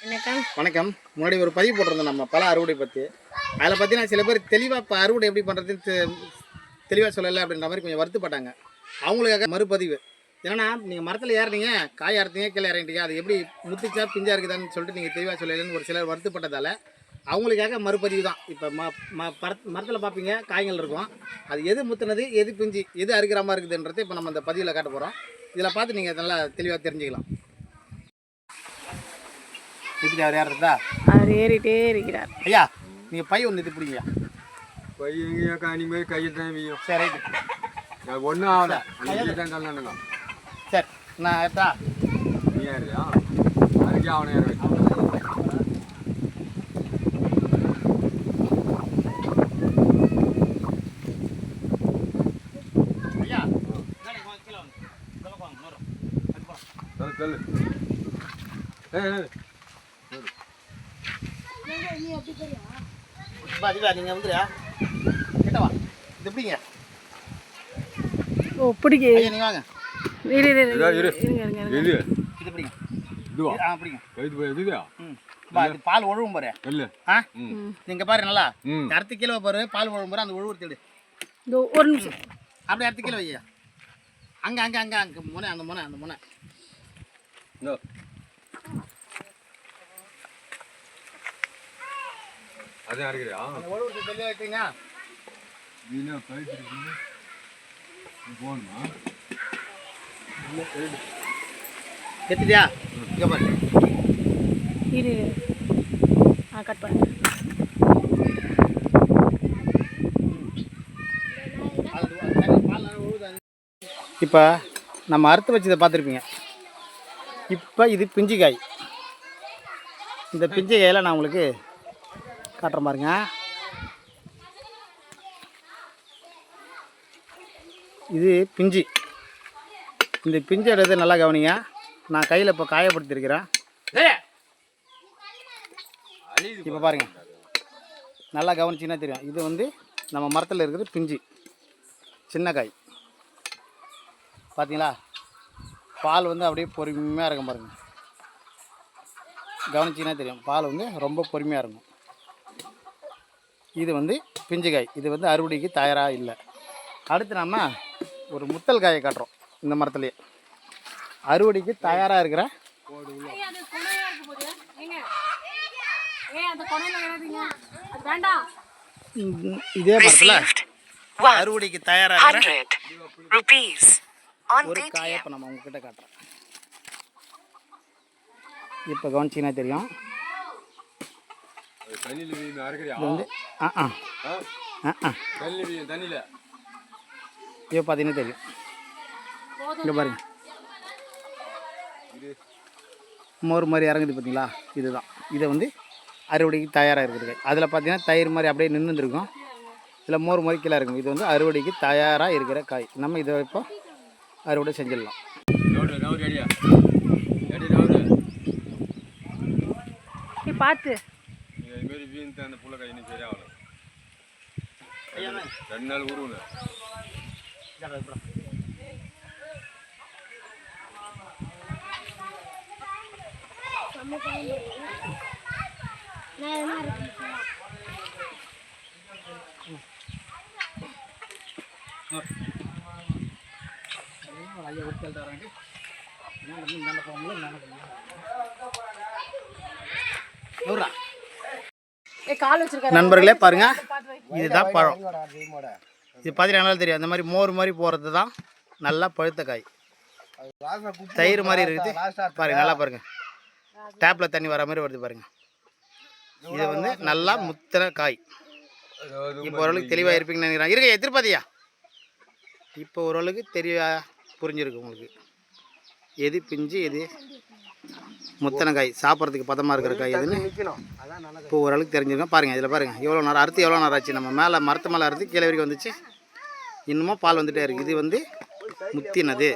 வணக்கம். முன்னாடி ஒரு பதிவு போட்டிருந்தோம் நம்ம பல அறுவடை பற்றி. அதில் பார்த்தீங்கன்னா சில பேர் தெளிவாக இப்போ அறுவடை எப்படி பண்ணுறதுன்னு தெளிவாக சொல்லலை அப்படின்ற மாதிரி கொஞ்சம் வருத்தப்பட்டாங்க. அவங்களுக்காக மறுபதிவு. ஏன்னா நீங்கள் மரத்தில் ஏறினீங்க, காய் அறுத்தீங்க, கீழே இறங்கிட்டீங்க, அது எப்படி முத்துச்சா பிஞ்சாக இருக்குதான்னு சொல்லிட்டு நீங்கள் தெளிவாக சொல்லலைன்னு ஒரு சிலர் வருத்தப்பட்டதால் அவங்களுக்காக மறுபதிவு தான். இப்போ மரத்தில் பார்ப்பீங்க காய்கள் இருக்கும், அது எது முத்துனது, எது பிஞ்சு, எது அறுக்கிற மாதிரி இருக்குதுன்றது இப்போ நம்ம அந்த பதிவில் காட்ட போகிறோம். இதில் பார்த்து நீங்கள் நல்லா தெளிவாக தெரிஞ்சுக்கலாம். எப்படி அவர் ஏறுறதா? அவர் ஏறிட்டே இருக்கிறார். ஐயா நீங்கள் பை ஒன்று இது பிடிங்க. பை எங்கேயா காணி மாதிரி கையில் தான் வையும். சரி ரைட்டு, ஒன்றும் ஆகலை, தான் கல்லணுங்க. சரி நான் ஏற்றா? நீ ஏறியா? அதுக்கே அவனை ஏற வைக்க. ஐயா சொல்லு. அதிகா நீங்கள் வந்துடுயா கிட்டவா, இது எப்படிங்க? ஓ பிடிக்க ஐயா நீங்கள் வாங்க. இது இது பிடிங்க. இதுவா? ஆ பிடிங்க. இதுதா? இது பால் ஒழுவும் பாரு. இல்லை ஆ நீங்கள் பாரு நல்லா அறுத்து கிலோ பாரு, பால் ஒழுவும் பாரு, அந்த ஒழுவு தேடு. ஒரு நிமிஷம் அப்படியே அறுத்து கிலோ வையா. அங்கே அங்கே அங்கே அங்கே முனை, அந்த முனை, அந்த முனை. அதே அறுக்கிறியா? அந்த ஒழுவு தெளிவாக வைக்கிறீங்க. வீணா பயிற்சி போகணுமா? எடுத்துட்டியா? இங்கே பாரு. இரு கட் பண்ணு. இப்போ நம்ம அறுத்து வச்சதை பார்த்துருப்பீங்க. இப்போ இது பிஞ்சு காய். இந்த பிஞ்சு காயில் நான் உங்களுக்கு காட்டுற பாருங்க. இது பிஞ்சு. இந்த பிஞ்சு எடுத்து நல்லா கவனிங்க. நான் கையில் இப்போ காயப்படுத்திருக்கிறேன். இப்போ பாருங்கள், நல்லா கவனிச்சிங்கன்னா தெரியும். இது வந்து நம்ம மரத்தில் இருக்கிற பிஞ்சு சின்ன காய். பார்த்தீங்களா? பால் வந்து அப்படியே பொறுமையாக இருக்கும் பாருங்கள். கவனிச்சிங்கன்னா தெரியும், பால் வந்து ரொம்ப பொறுமையாக இருக்கும். இது வந்து பிஞ்சு காய். இது வந்து அறுவடைக்கு தயாராக இல்லை. அடுத்து நம்ம ஒரு முத்தல் காயை காட்டுறோம். இந்த மரத்துலேயே அறுவடைக்கு தயாராக இருக்கிற இதே மரத்தில் அறுவடைக்கு தயாராக இருக்கிற ஒரு காயை இப்போ நம்ம உங்ககிட்ட காட்டுறோம். இப்போ கவனிச்சிங்கன்னா தெரியும். இது வந்து இப்போ பார்த்தீங்கன்னா தெரியும். இங்கே பாருங்க, மோர் மாதிரி இறங்குது பார்த்தீங்களா? இதுதான். இதை வந்து அறுவடைக்கு தயாராக இருக்கிறது. அதில் பார்த்தீங்கன்னா தயிர் மாதிரி அப்படியே நின்றுருக்கும். இதில் மோர் மாதிரி கீழே இருக்கும். இது வந்து அறுவடைக்கு தயாராக இருக்கிற காய். நம்ம இதை இப்போ அறுவடை செஞ்சிடலாம். பார்த்து அந்த புள்ள கை சரியாகல. 2 நாள் ஊருல நண்பர்களே பாருங்க, இதுதான் பழம். இது பார்த்தீங்கன்னா தெரியும். அந்த மாதிரி மோர் மாதிரி போகிறது தான் நல்லா பழுத்த காய். தயிர் மாதிரி இருக்குது பாருங்க. நல்லா பாருங்க, டேப்பில் தண்ணி வர மாதிரி வருது பாருங்க. இது வந்து நல்லா முத்தின காய். இப்போ ஓரளவுக்கு தெளிவாக இருப்பீங்கன்னு நினைக்கிறேன். இருக்க எதிர்பார்த்தியா? இப்போ ஓரளவுக்கு தெளிவாக புரிஞ்சிருக்கு உங்களுக்கு. எது பிஞ்சு எது முத்தனை காய், சாப்பிட்றதுக்கு பதமாக இருக்கிற காய் எதுன்னு இப்போ ஓரளவுக்கு தெரிஞ்சிருக்கோம். பாருங்கள், இதில் பாருங்கள் எவ்வளோ நேரம் அறுத்து, எவ்வளோ நேரம் ஆச்சு. நம்ம மேலே மரத்து மேலே அறுத்து கீழே வரைக்கும் வந்துச்சு. இன்னமும் பால் வந்துகிட்டே இருக்குது. இது வந்து முத்தினது.